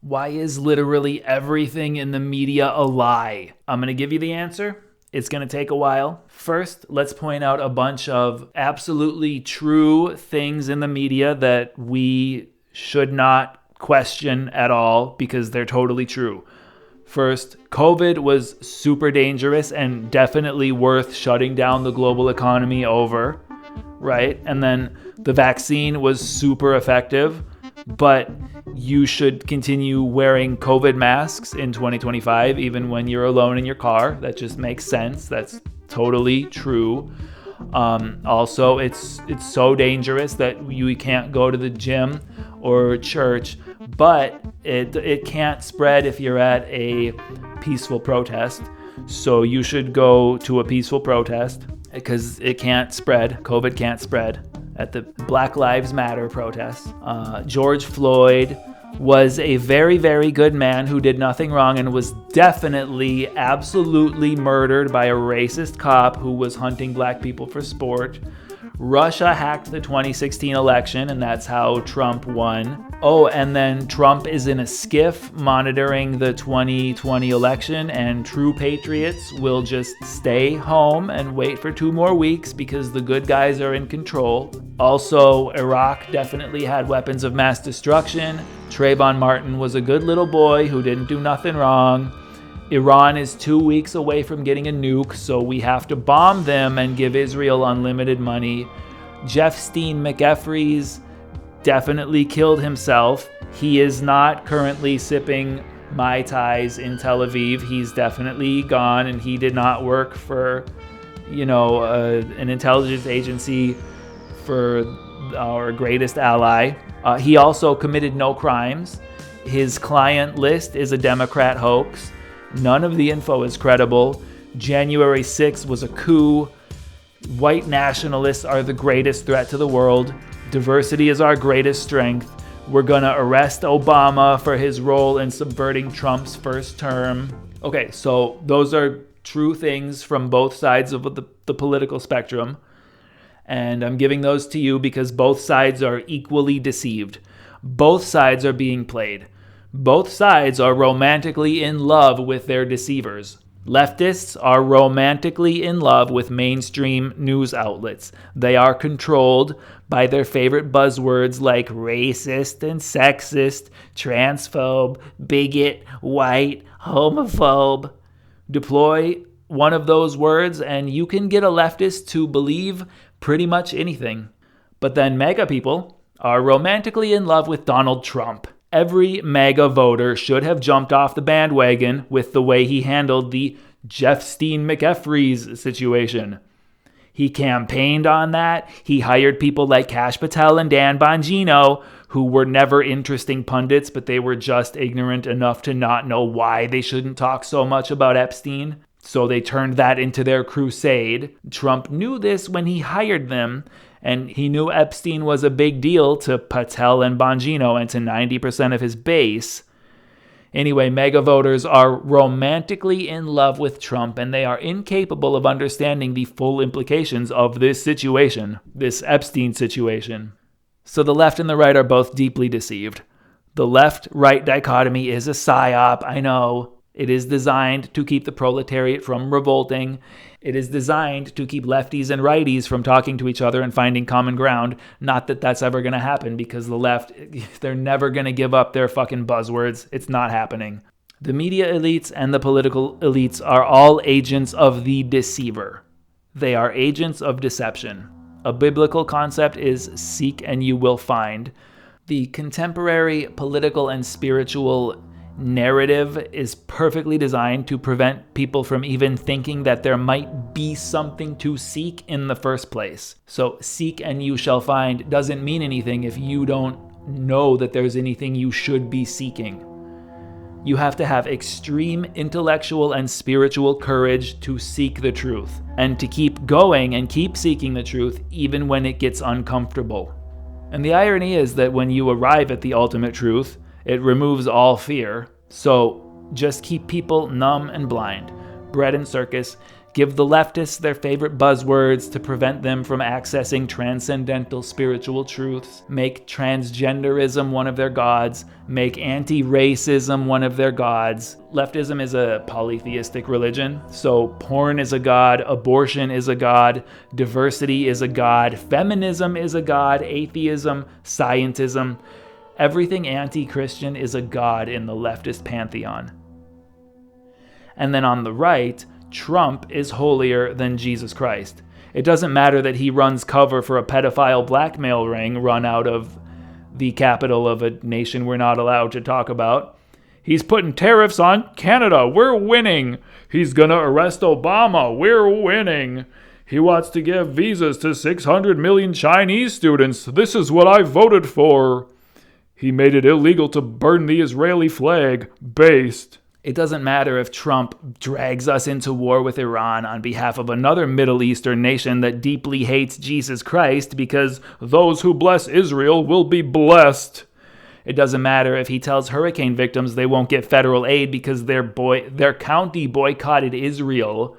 Why is literally everything in the media a lie? I'm going to give you the answer. It's going to take a while. First, let's point out a bunch of absolutely true things in the media that we should not question at all because they're totally true. First, COVID was super dangerous and definitely worth shutting down the global economy over, right? And then the vaccine was super effective, but you should continue wearing COVID masks in 2025, even when you're alone in your car. That just makes sense. That's totally true. Also, it's so dangerous that you can't go to the gym or church, but it can't spread if you're at a peaceful protest. So you should go to a peaceful protest because it can't spread. COVID can't spread at the Black Lives Matter protests. George Floyd was a very, very good man who did nothing wrong and was definitely, absolutely murdered by a racist cop who was hunting black people for sport. Russia hacked the 2016 election, and that's how Trump won. Oh, and then Trump is in a SCIFF monitoring the 2020 election, and true patriots will just stay home and wait for 2 more weeks because the good guys are in control. Also, Iraq definitely had weapons of mass destruction. Trayvon Martin was a good little boy who didn't do nothing wrong. Iran is 2 weeks away from getting a nuke, so we have to bomb them and give Israel unlimited money. Jeffstein McEffreys definitely killed himself. He is not currently sipping Mai Tais in Tel Aviv. He's definitely gone, and he did not work for, an intelligence agency for our greatest ally. He also committed no crimes. His client list is a Democrat hoax. None of the info is credible. January 6th was a coup. White nationalists are the greatest threat to the world. Diversity is our greatest strength. We're gonna arrest Obama for his role in subverting Trump's first term. Okay, so those are true things from both sides of the political spectrum. And I'm giving those to you because both sides are equally deceived. Both sides are being played. Both sides are romantically in love with their deceivers. Leftists are romantically in love with mainstream news outlets. They are controlled by their favorite buzzwords like racist and sexist, transphobe, bigot, white, homophobe. Deploy one of those words and you can get a leftist to believe pretty much anything. But then MAGA people are romantically in love with Donald Trump. Every MAGA voter should have jumped off the bandwagon with the way he handled the Jeffstein McEffreys situation. He campaigned on that. He hired people like Kash Patel and Dan Bongino, who were never interesting pundits, but they were just ignorant enough to not know why they shouldn't talk so much about Epstein. So they turned that into their crusade. Trump knew this when he hired them, and he knew Epstein was a big deal to Patel and Bongino and to 90% of his base. Anyway, MAGA voters are romantically in love with Trump, and they are incapable of understanding the full implications of this situation, this Epstein situation. So the left and the right are both deeply deceived. The left-right dichotomy is a psyop, I know. It is designed to keep the proletariat from revolting. It is designed to keep lefties and righties from talking to each other and finding common ground. Not that that's ever going to happen because the left, they're never going to give up their fucking buzzwords. It's not happening. The media elites and the political elites are all agents of the deceiver. They are agents of deception. A biblical concept is seek and you will find. The contemporary political and spiritual narrative is perfectly designed to prevent people from even thinking that there might be something to seek in the first place. So seek and you shall find doesn't mean anything if you don't know that there's anything you should be seeking. You have to have extreme intellectual and spiritual courage to seek the truth and to keep going and keep seeking the truth even when it gets uncomfortable. And the irony is that when you arrive at the ultimate truth, it removes all fear. So just keep people numb and blind. Bread and circus. give the leftists their favorite buzzwords to prevent them from accessing transcendental spiritual truths, make transgenderism one of their gods, make anti-racism one of their gods. Leftism is a polytheistic religion, so porn is a god, abortion is a god, diversity is a god, feminism is a god, atheism, scientism. Everything anti-Christian is a god in the leftist pantheon. And then on the right, Trump is holier than Jesus Christ. It doesn't matter that he runs cover for a pedophile blackmail ring run out of the capital of a nation we're not allowed to talk about. He's putting tariffs on Canada. We're winning. He's gonna arrest Obama. We're winning. He wants to give visas to 600 million Chinese students. This is what I voted for. He made it illegal to burn the Israeli flag. Based. It doesn't matter if Trump drags us into war with Iran on behalf of another Middle Eastern nation that deeply hates Jesus Christ, because those who bless Israel will be blessed. It doesn't matter if he tells hurricane victims they won't get federal aid because their county boycotted Israel.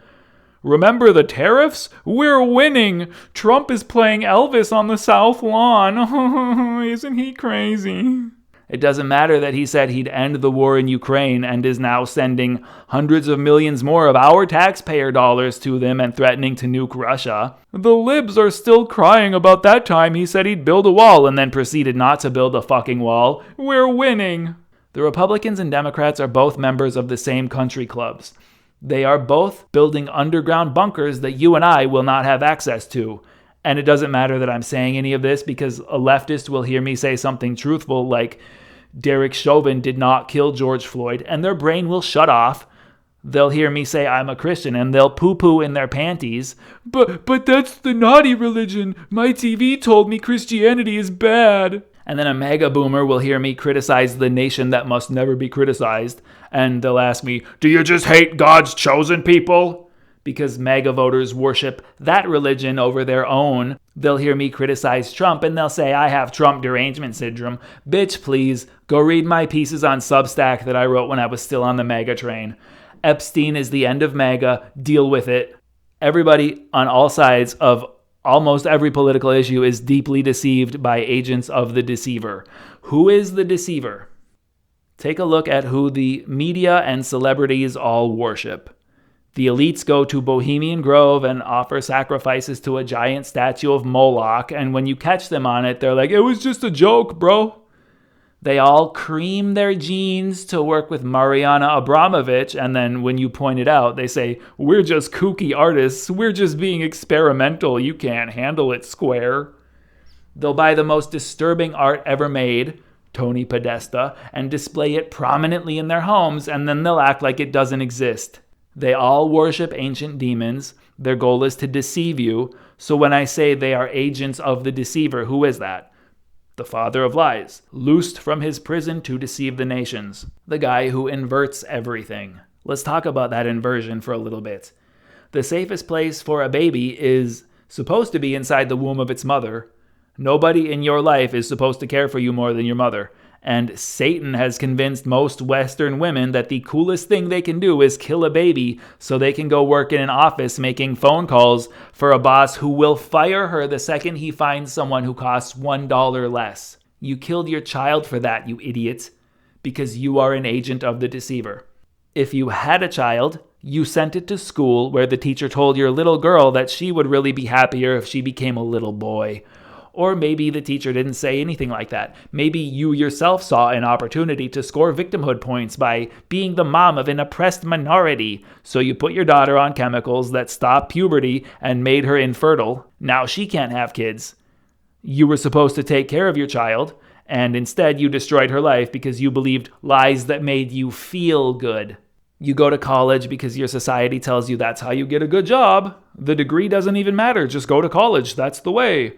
Remember the tariffs? We're winning. Trump is playing Elvis on the South Lawn. Isn't he crazy? It doesn't matter that he said he'd end the war in Ukraine and is now sending hundreds of millions more of our taxpayer dollars to them and threatening to nuke Russia. The libs are still crying about that time he said he'd build a wall and then proceeded not to build a fucking wall. We're winning. The Republicans and Democrats are both members of the same country clubs. They are both building underground bunkers that you and I will not have access to. And it doesn't matter that I'm saying any of this because a leftist will hear me say something truthful like Derek Chauvin did not kill George Floyd, and their brain will shut off. They'll hear me say I'm a Christian, and they'll poo-poo in their panties. But that's the naughty religion. My TV told me Christianity is bad. And then a mega boomer will hear me criticize the nation that must never be criticized, and they'll ask me, do you just hate God's chosen people? Because MAGA voters worship that religion over their own. They'll hear me criticize Trump and they'll say I have Trump derangement syndrome. Bitch, please, go read my pieces on Substack that I wrote when I was still on the MAGA train. Epstein is the end of MAGA. Deal with it. Everybody on all sides of almost every political issue is deeply deceived by agents of the deceiver. Who is the deceiver? Take a look at who the media and celebrities all worship. The elites go to Bohemian Grove and offer sacrifices to a giant statue of Moloch, and when you catch them on it, they're like, it was just a joke, bro. They all cream their jeans to work with Mariana Abramovich, and then when you point it out, they say, we're just kooky artists, we're just being experimental, you can't handle it, square. They'll buy the most disturbing art ever made, Tony Podesta, and display it prominently in their homes, and then they'll act like it doesn't exist. They all worship ancient demons. Their goal is to deceive you. So when I say they are agents of the deceiver, who is that? The father of lies, loosed from his prison to deceive the nations. The guy who inverts everything. Let's talk about that inversion for a little bit. The safest place for a baby is supposed to be inside the womb of its mother. Nobody in your life is supposed to care for you more than your mother. And Satan has convinced most Western women that the coolest thing they can do is kill a baby so they can go work in an office making phone calls for a boss who will fire her the second he finds someone who costs $1 less. You killed your child for that, you idiot, because you are an agent of the deceiver. If you had a child, you sent it to school where the teacher told your little girl that she would really be happier if she became a little boy. Or maybe the teacher didn't say anything like that. Maybe you yourself saw an opportunity to score victimhood points by being the mom of an oppressed minority. So you put your daughter on chemicals that stopped puberty and made her infertile. Now she can't have kids. You were supposed to take care of your child, and instead you destroyed her life because you believed lies that made you feel good. You go to college because your society tells you that's how you get a good job. The degree doesn't even matter. Just go to college. That's the way.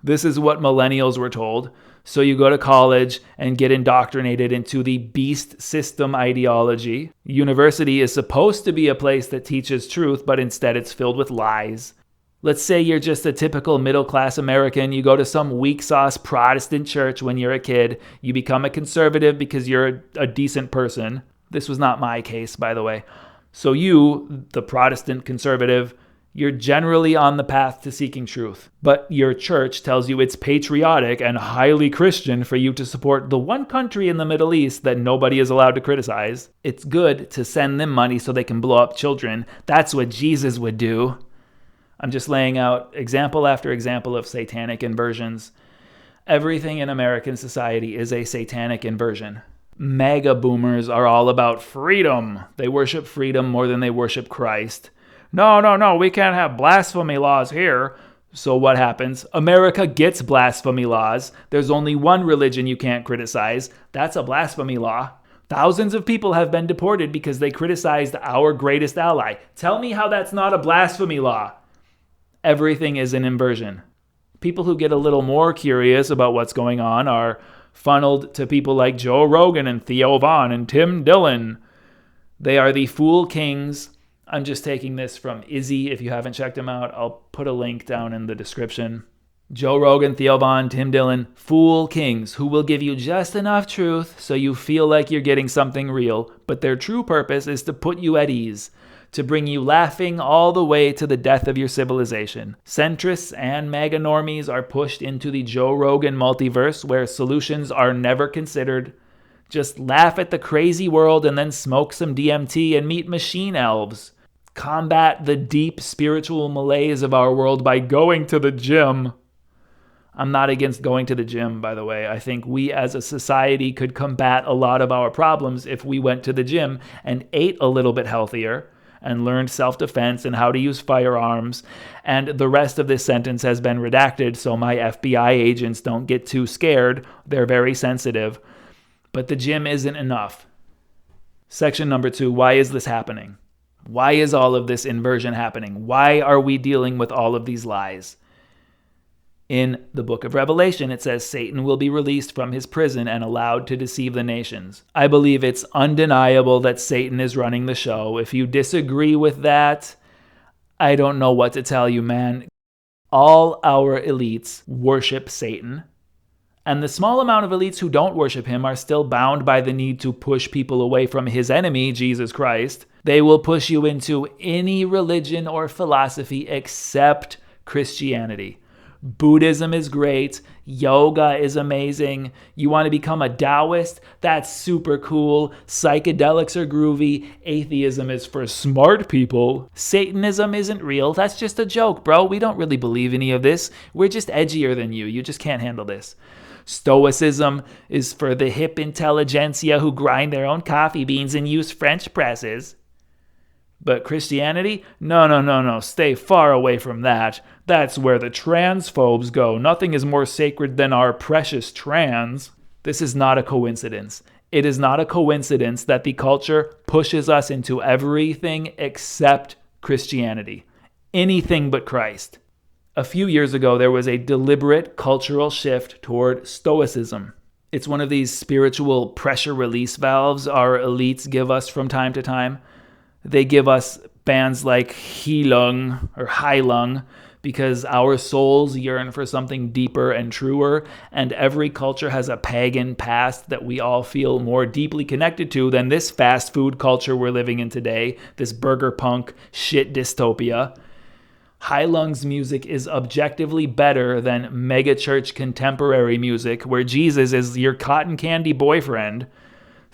This is what millennials were told. So you go to college and get indoctrinated into the beast system ideology. University is supposed to be a place that teaches truth, but instead it's filled with lies. Let's say you're just a typical middle-class American. You go to some weak-sauce Protestant church when you're a kid. You become a conservative because you're a decent person. This was not my case, by the way. So you, the Protestant conservative, you're generally on the path to seeking truth. But your church tells you it's patriotic and highly Christian for you to support the one country in the Middle East that nobody is allowed to criticize. It's good to send them money so they can blow up children. That's what Jesus would do. I'm just laying out example after example of satanic inversions. Everything in American society is a satanic inversion. MAGA boomers are all about freedom. They worship freedom more than they worship Christ. No, we can't have blasphemy laws here. So what happens? America gets blasphemy laws. There's only one religion you can't criticize. That's a blasphemy law. Thousands of people have been deported because they criticized our greatest ally. Tell me how that's not a blasphemy law. Everything is an inversion. People who get a little more curious about what's going on are funneled to people like Joe Rogan and Theo Von and Tim Dillon. They are the fool kings. I'm just taking this from Izzy. If you haven't checked him out, I'll put a link down in the description. Joe Rogan, Theo Von, Tim Dillon, fool kings who will give you just enough truth so you feel like you're getting something real, but their true purpose is to put you at ease, to bring you laughing all the way to the death of your civilization. Centrists and MAGA normies are pushed into the Joe Rogan multiverse where solutions are never considered. Just laugh at the crazy world and then smoke some DMT and meet machine elves. Combat the deep spiritual malaise of our world by going to the gym. I'm not against going to the gym, by the way. I think we as a society could combat a lot of our problems if we went to the gym and ate a little bit healthier and learned self-defense and how to use firearms. And the rest of this sentence has been redacted so my FBI agents don't get too scared. They're very sensitive. But the gym isn't enough. Section number 2, why is this happening? Why is all of this inversion happening? Why are we dealing with all of these lies? In the book of Revelation, it says Satan will be released from his prison and allowed to deceive the nations. I believe it's undeniable that Satan is running the show. If you disagree with that, I don't know what to tell you, man. All our elites worship Satan. And the small amount of elites who don't worship him are still bound by the need to push people away from his enemy, Jesus Christ. They will push you into any religion or philosophy except Christianity. Buddhism is great. Yoga is amazing. You want to become a Taoist? That's super cool. Psychedelics are groovy. Atheism is for smart people. Satanism isn't real. That's just a joke, bro. We don't really believe any of this. We're just edgier than you. You just can't handle this. Stoicism is for the hip intelligentsia who grind their own coffee beans and use French presses. But Christianity? No. Stay far away from that. That's where the transphobes go. Nothing is more sacred than our precious trans. This is not a coincidence. It is not a coincidence that the culture pushes us into everything except Christianity. Anything but Christ. A few years ago, there was a deliberate cultural shift toward Stoicism. It's one of these spiritual pressure release valves our elites give us from time to time. They give us bands like Heilung because our souls yearn for something deeper and truer, and every culture has a pagan past that we all feel more deeply connected to than this fast food culture we're living in today, this burger punk shit dystopia. Heilung's music is objectively better than megachurch contemporary music where Jesus is your cotton candy boyfriend.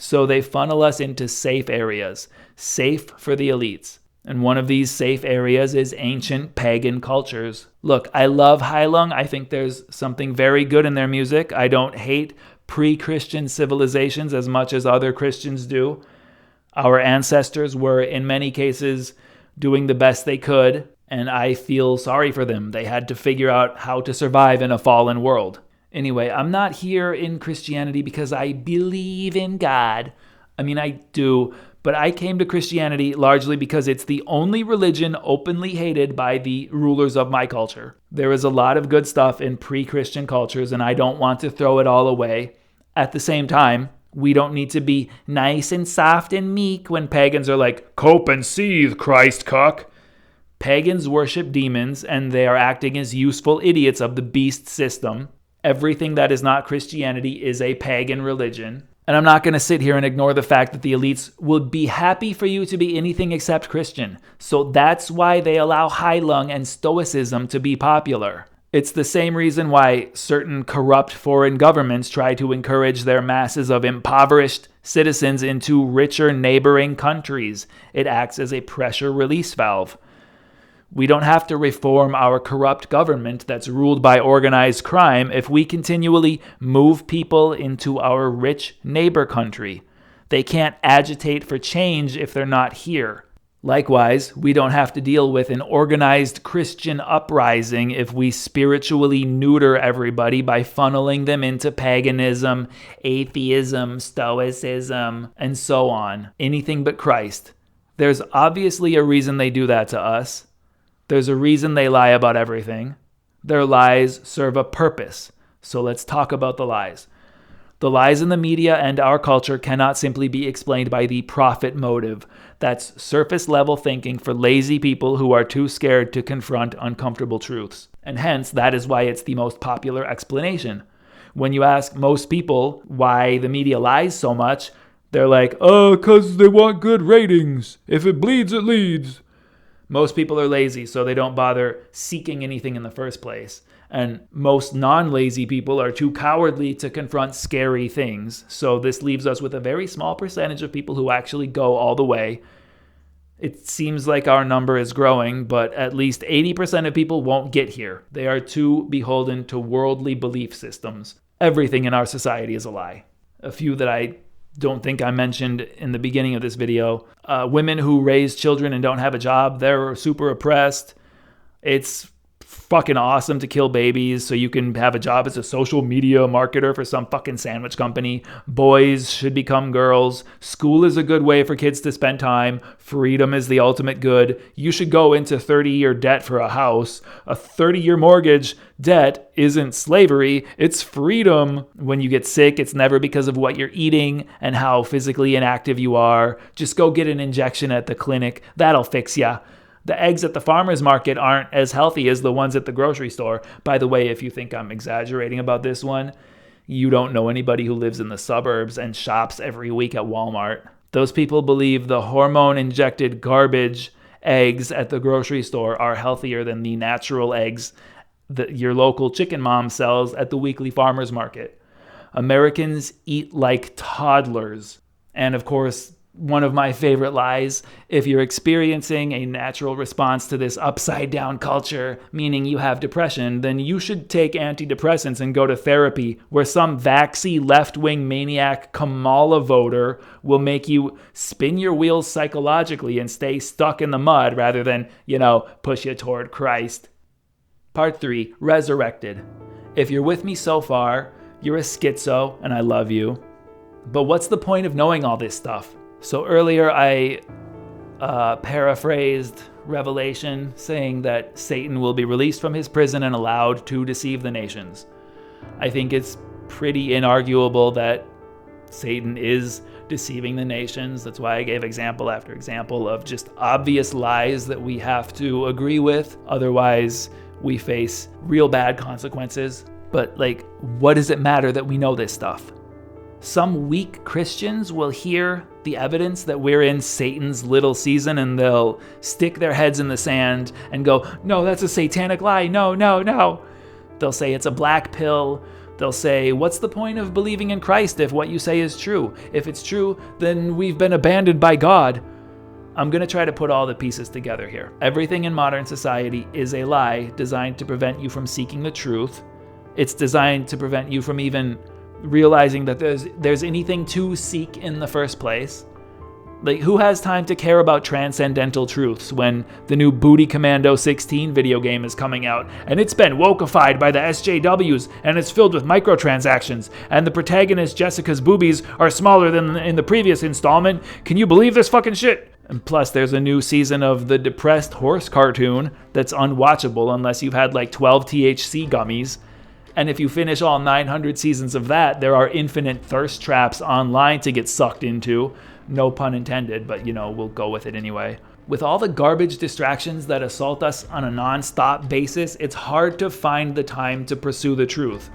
So they funnel us into safe areas, safe for the elites. And one of these safe areas is ancient pagan cultures. Look, I love Heilung. I think there's something very good in their music. I don't hate pre-Christian civilizations as much as other Christians do. Our ancestors were, in many cases, doing the best they could, and I feel sorry for them. They had to figure out how to survive in a fallen world. Anyway, I'm not here in Christianity because I believe in God. I mean, I do, but I came to Christianity largely because it's the only religion openly hated by the rulers of my culture. There is a lot of good stuff in pre-Christian cultures, and I don't want to throw it all away. At the same time, we don't need to be nice and soft and meek when pagans are like, cope and seethe, Christ cuck. Pagans worship demons, and they are acting as useful idiots of the beast system. Everything that is not Christianity is a pagan religion. And I'm not going to sit here and ignore the fact that the elites would be happy for you to be anything except Christian. So that's why they allow Heilung and Stoicism to be popular. It's the same reason why certain corrupt foreign governments try to encourage their masses of impoverished citizens into richer neighboring countries. It acts as a pressure release valve. We don't have to reform our corrupt government that's ruled by organized crime if we continually move people into our rich neighbor country. They can't agitate for change if they're not here. Likewise, we don't have to deal with an organized Christian uprising if we spiritually neuter everybody by funneling them into paganism, atheism, stoicism, and so on. Anything but Christ. There's obviously a reason they do that to us. There's a reason they lie about everything. Their lies serve a purpose. So let's talk about the lies. The lies in the media and our culture cannot simply be explained by the profit motive. That's surface level thinking for lazy people who are too scared to confront uncomfortable truths. And hence, that is why it's the most popular explanation. When you ask most people why the media lies so much, they're like, oh, 'cause they want good ratings. If it bleeds, it leads. Most people are lazy, so they don't bother seeking anything in the first place. And most non-lazy people are too cowardly to confront scary things. So this leaves us with a very small percentage of people who actually go all the way. It seems like our number is growing, but at least 80% of people won't get here. They are too beholden to worldly belief systems. Everything in our society is a lie. A few that I don't think I mentioned in the beginning of this video. Women who raise children and don't have a job, they're super oppressed. It's fucking awesome to kill babies so you can have a job as a social media marketer for some fucking sandwich company. Boys should become girls. School is a good way for kids to spend time. Freedom is the ultimate good. You should go into 30-year debt for a house. A 30-year mortgage debt isn't slavery, it's freedom. When you get sick, it's never because of what you're eating and how physically inactive you are. Just go get an injection at the clinic. That'll fix ya. The eggs at the farmer's market aren't as healthy as the ones at the grocery store. By the way, if you think I'm exaggerating about this one, you don't know anybody who lives in the suburbs and shops every week at Walmart. Those people believe the hormone-injected garbage eggs at the grocery store are healthier than the natural eggs that your local chicken mom sells at the weekly farmer's market. Americans eat like toddlers. And of course, one of my favorite lies, if you're experiencing a natural response to this upside down culture, meaning you have depression, then you should take antidepressants and go to therapy, where some vaxxy left-wing maniac Kamala voter will make you spin your wheels psychologically and stay stuck in the mud rather than, push you toward Christ. Part 3, Resurrected. If you're with me so far, you're a schizo and I love you. But what's the point of knowing all this stuff? So earlier I paraphrased Revelation saying that Satan will be released from his prison and allowed to deceive the nations. I think it's pretty inarguable that Satan is deceiving the nations. That's why I gave example after example of just obvious lies that we have to agree with. Otherwise, we face real bad consequences. But what does it matter that we know this stuff? Some weak Christians will hear the evidence that we're in Satan's little season and they'll stick their heads in the sand and go, no, that's a satanic lie. No, no, no. They'll say it's a black pill. They'll say, what's the point of believing in Christ if what you say is true? If it's true, then we've been abandoned by God. I'm going to try to put all the pieces together here. Everything in modern society is a lie designed to prevent you from seeking the truth. It's designed to prevent you from even realizing that there's anything to seek in the first place. Who has time to care about transcendental truths when the new Booty Commando 16 video game is coming out and it's been wokeified by the SJWs and it's filled with microtransactions and the protagonist Jessica's boobies are smaller than in the previous installment? Can you believe this fucking shit? And plus there's a new season of the depressed horse cartoon that's unwatchable unless you've had 12 THC gummies. And if you finish all 900 seasons of that, there are infinite thirst traps online to get sucked into. No pun intended, but we'll go with it anyway. With all the garbage distractions that assault us on a non-stop basis, it's hard to find the time to pursue the truth.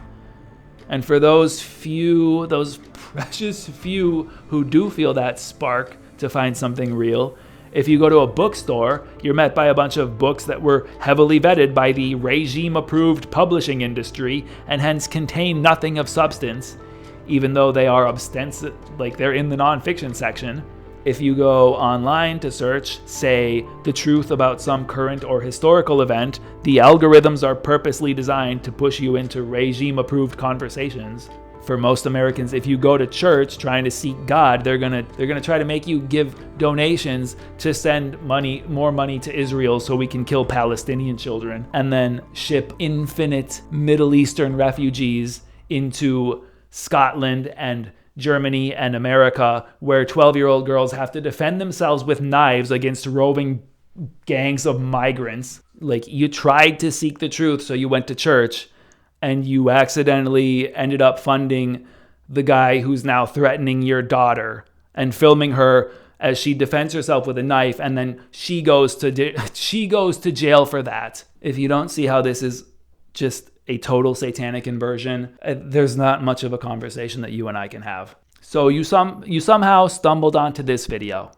And for those few, those precious few who do feel that spark to find something real, if you go to a bookstore, you're met by a bunch of books that were heavily vetted by the regime-approved publishing industry and hence contain nothing of substance, even though they are ostensive, like they're in the nonfiction section. If you go online to search, say, the truth about some current or historical event, the algorithms are purposely designed to push you into regime-approved conversations. For most Americans, if you go to church trying to seek God, they're gonna try to make you give donations to send more money to Israel so we can kill Palestinian children, and then ship infinite Middle Eastern refugees into Scotland and Germany and America, where 12-year-old girls have to defend themselves with knives against roving gangs of migrants. Like, you tried to seek the truth, so you went to church, and you accidentally ended up funding the guy who's now threatening your daughter and filming her as she defends herself with a knife, and then she goes to jail for that. If you don't see how this is just a total satanic inversion, there's not much of a conversation that you and I can have. So you somehow stumbled onto this video.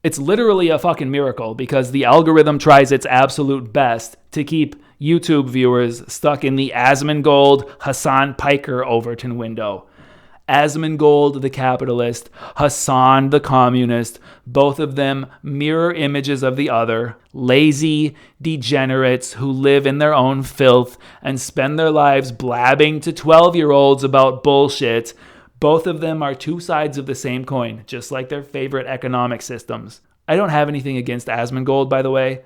It's literally a fucking miracle, because the algorithm tries its absolute best to keep YouTube viewers stuck in the Asmongold, Hassan Piker Overton window. Asmongold, the capitalist, Hassan, the communist, both of them mirror images of the other, lazy degenerates who live in their own filth and spend their lives blabbing to 12-year-olds about bullshit. Both of them are two sides of the same coin, just like their favorite economic systems. I don't have anything against Asmongold, by the way.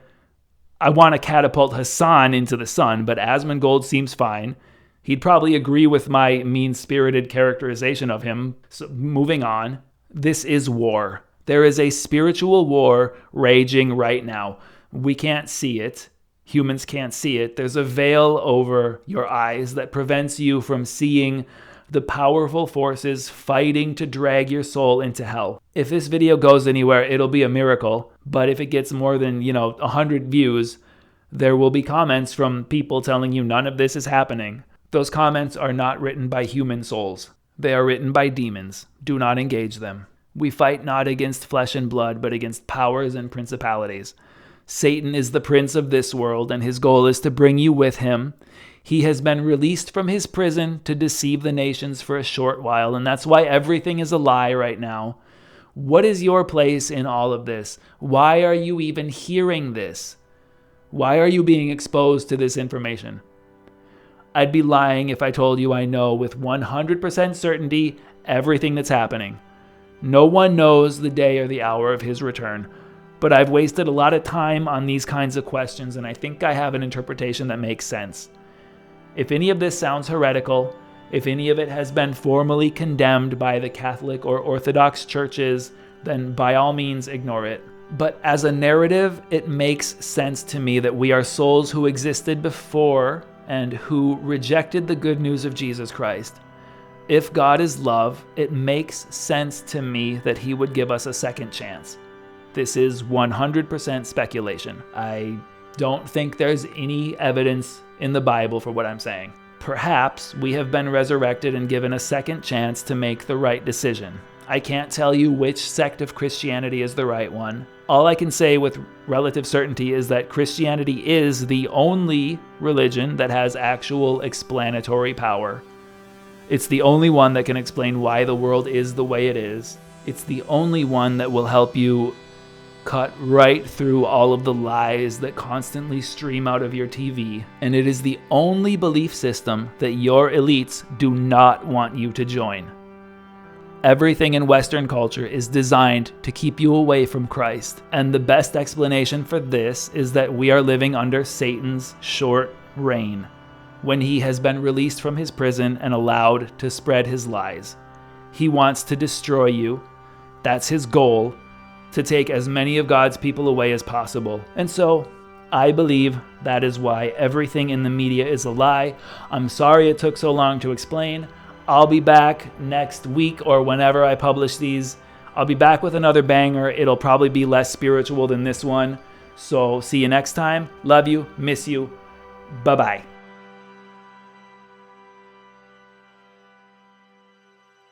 I want to catapult Hassan into the sun, but Asmongold seems fine. He'd probably agree with my mean-spirited characterization of him. So moving on. This is war. There is a spiritual war raging right now. We can't see it. Humans can't see it. There's a veil over your eyes that prevents you from seeing the powerful forces fighting to drag your soul into hell. If this video goes anywhere, it'll be a miracle. But if it gets more than, 100 views, there will be comments from people telling you none of this is happening. Those comments are not written by human souls. They are written by demons. Do not engage them. We fight not against flesh and blood, but against powers and principalities. Satan is the prince of this world, and his goal is to bring you with him. He has been released from his prison to deceive the nations for a short while, and that's why everything is a lie right now. What is your place in all of this? Why are you even hearing this? Why are you being exposed to this information? I'd be lying if I told you I know with 100% certainty everything that's happening. No one knows the day or the hour of his return, but I've wasted a lot of time on these kinds of questions, and I think I have an interpretation that makes sense. If any of this sounds heretical, if any of it has been formally condemned by the Catholic or Orthodox churches, then by all means ignore it. But as a narrative, it makes sense to me that we are souls who existed before and who rejected the good news of Jesus Christ. If God is love, it makes sense to me that he would give us a second chance. This is 100% speculation. I don't think there's any evidence in the Bible for what I'm saying. Perhaps we have been resurrected and given a second chance to make the right decision. I can't tell you which sect of Christianity is the right one. All I can say with relative certainty is that Christianity is the only religion that has actual explanatory power. It's the only one that can explain why the world is the way it is. It's the only one that will help you cut right through all of the lies that constantly stream out of your TV. And it is the only belief system that your elites do not want you to join. Everything in Western culture is designed to keep you away from Christ. And the best explanation for this is that we are living under Satan's short reign, when he has been released from his prison and allowed to spread his lies. He wants to destroy you. That's his goal, to take as many of God's people away as possible. And so, I believe that is why everything in the media is a lie. I'm sorry it took so long to explain. I'll be back next week or whenever I publish these. I'll be back with another banger. It'll probably be less spiritual than this one. So see you next time. Love you. Miss you. Bye-bye.